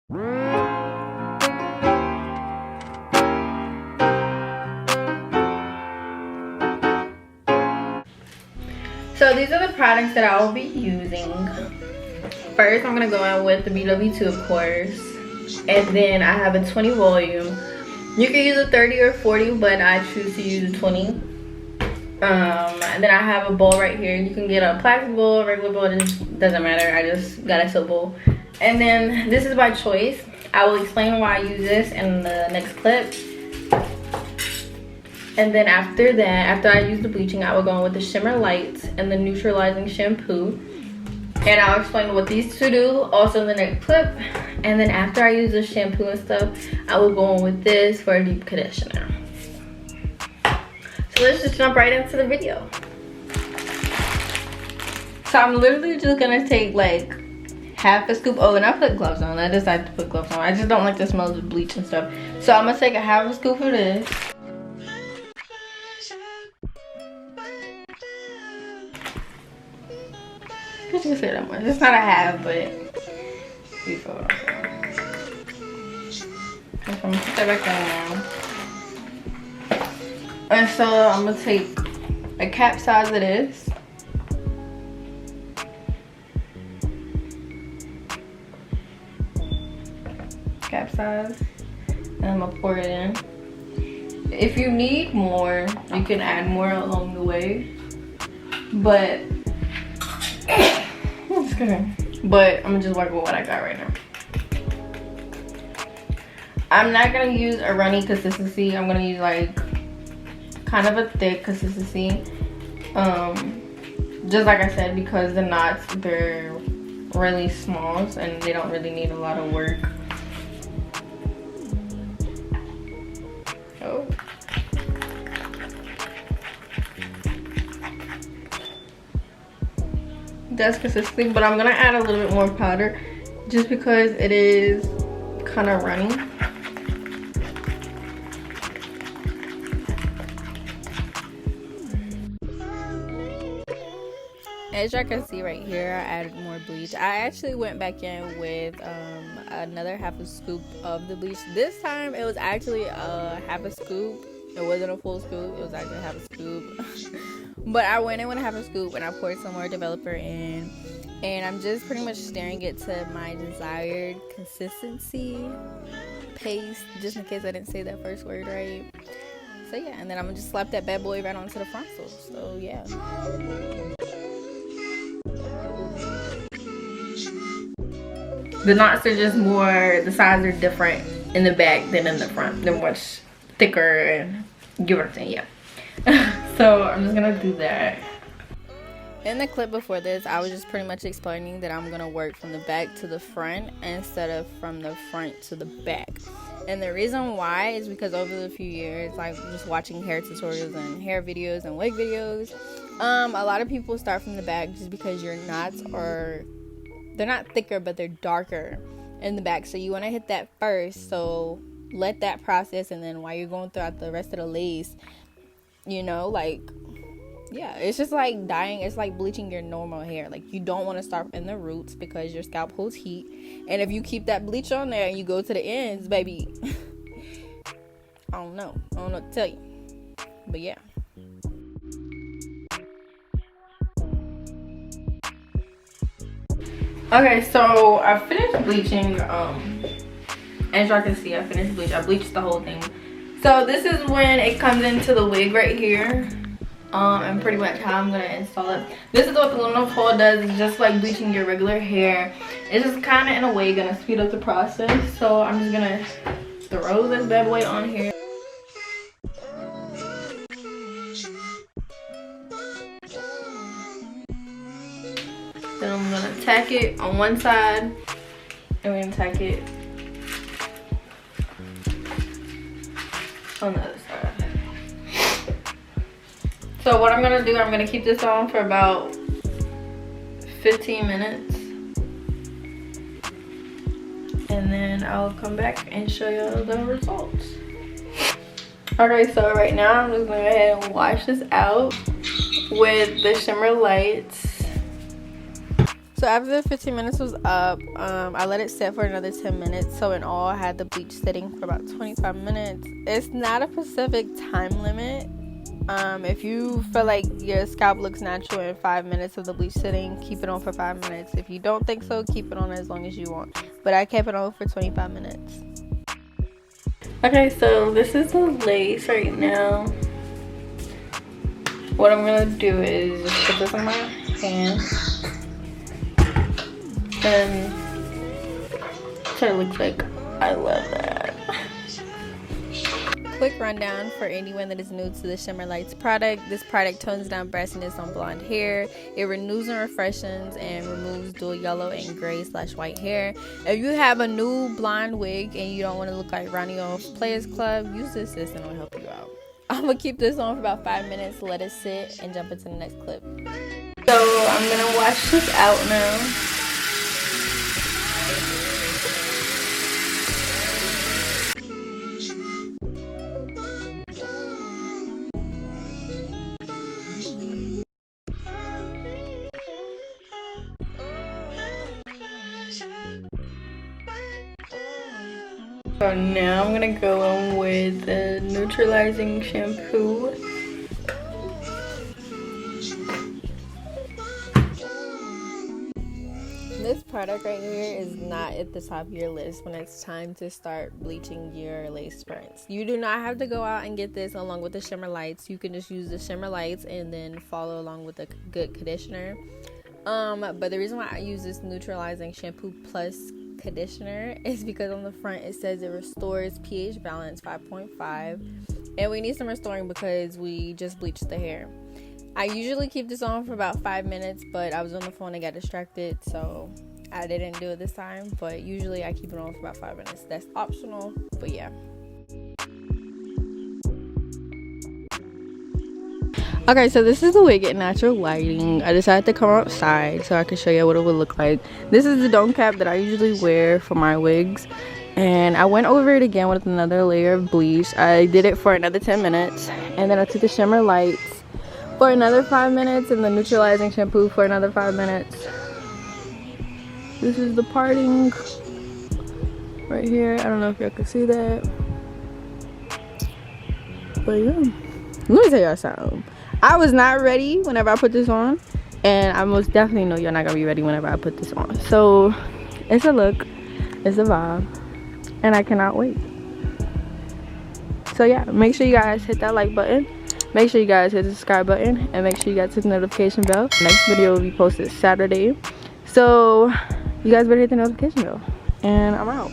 So these are the products that I will be using. First, I'm gonna go in with the BW2, of course, and then I have a 20 volume. You can use a 30 or 40, but I choose to use a 20. And then I have a bowl right here. You can get a plastic bowl, a regular bowl, it just doesn't matter. I just got a soap bowl. And then this is by choice. I will explain why I use this in the next clip. And then after that, after I use the bleaching, I will go in with the shimmer lights and the neutralizing shampoo. And I'll explain what these two do also in the next clip. And then after I use the shampoo and stuff, I will go in with this for a deep conditioner. So let's just jump right into the video. So I'm literally just gonna take like half a scoop. Oh, and I put gloves on. I decided to put gloves on. I just don't like the smell of the bleach and stuff. So I'm gonna take a half a scoop of this. You can say that much. It's not a half, but you feel what I'm saying. I'm gonna put that back on now. And so I'm gonna take a cap size of this. Cap size. And I'm gonna pour it in. If you need more, you can add more along the way. But I'm gonna just work with what I got right now. I'm not gonna use a runny consistency. I'm gonna use like kind of a thick consistency. Just like I said, because the knots, they're really small and they don't really need a lot of work. Oh. That's consistency, but I'm gonna add a little bit more powder just because it is kind of runny. As y'all can see right here, I added more bleach. I actually went back in with another half a scoop of the bleach. This time it was actually a half a scoop. It wasn't a full scoop, it was actually half a scoop. But I went in with a half a scoop and I poured some more developer in. And I'm just pretty much stirring it to my desired consistency, paste, just in case I didn't say that first word right. So yeah, and then I'm gonna just slap that bad boy right onto the frontal. So yeah. The knots are just more, the sides are different in the back than in the front. They're much thicker and give or take, yeah. So I'm just gonna do that. In the clip before this, I was just pretty much explaining that I'm gonna work from the back to the front instead of from the front to the back. And the reason why is because over the few years, like just watching hair tutorials and hair videos and wig videos, a lot of people start from the back just because your knots are, they're not thicker, but they're darker in the back. So you want to hit that first. So let that process, and then while you're going throughout the rest of the lace, you know, like, yeah, it's just like dyeing. It's like bleaching your normal hair. Like, you don't want to start in the roots because your scalp holds heat. And if you keep that bleach on there and you go to the ends, baby, I don't know what to tell you. But yeah. Okay, so I finished bleaching. As y'all can see, I finished bleach. I bleached the whole thing. So this is when it comes into the wig right here. And pretty much how I'm gonna install it. This is what the aluminum foil does. It's just like bleaching your regular hair. It's just kind of in a way gonna speed up the process. So I'm just gonna throw this bad boy on here. Then I'm gonna tack it on one side, and we're gonna tack it on the other side. So what I'm gonna do, I'm gonna keep this on for about 15 minutes. And then I'll come back and show you the results. Okay, so right now I'm just gonna go ahead and wash this out with the shimmer lights. So after the 15 minutes was up, I let it sit for another 10 minutes. So in all, I had the bleach sitting for about 25 minutes. It's not a specific time limit. If you feel like your scalp looks natural in 5 minutes of the bleach sitting, keep it on for 5 minutes. If you don't think so, keep it on as long as you want. But I kept it on for 25 minutes. Okay, so this is the lace right now. What I'm gonna do is just put this on my hand. And so it looks like. I love that. Quick rundown for anyone that is new to the Shimmer Lights product. This product tones down brassiness on blonde hair. It renews and refreshes and removes dual yellow and gray/white hair. If you have a new blonde wig and you don't want to look like Ronnie off Players Club, use this and it'll help you out. I'm gonna keep this on for about 5 minutes, let it sit, and jump into the next clip. So I'm gonna wash this out now. So now I'm gonna go in with the neutralizing shampoo. This product right here is not at the top of your list when it's time to start bleaching your lace fronts. You do not have to go out and get this along with the Shimmer Lights. You can just use the Shimmer Lights and then follow along with a good conditioner. But the reason why I use this neutralizing shampoo plus conditioner is because on the front it says it restores pH balance 5.5, and we need some restoring because we just bleached the hair. I usually keep this on for about 5 minutes, but I was on the phone and got distracted, so I didn't do it this time. But usually I keep it on for about 5 minutes. That's optional, but yeah. Okay, so this is the wig at natural lighting. I decided to come outside so I could show you what it would look like. This is the dome cap that I usually wear for my wigs, and I went over it again with another layer of bleach. I did it for another 10 minutes, and then I took the Shimmer Lights for another 5 minutes and the neutralizing shampoo for another 5 minutes. This is the parting right here. I don't know if y'all can see that, but yeah. Let me tell y'all something. I was not ready whenever I put this on, and I most definitely know you're not gonna be ready whenever I put this on. So it's a look, it's a vibe, and I cannot wait. So yeah, make sure you guys hit that like button, make sure you guys hit the subscribe button, and make sure you guys hit the notification bell. Next video will be posted Saturday, so you guys better hit the notification bell, and I'm out.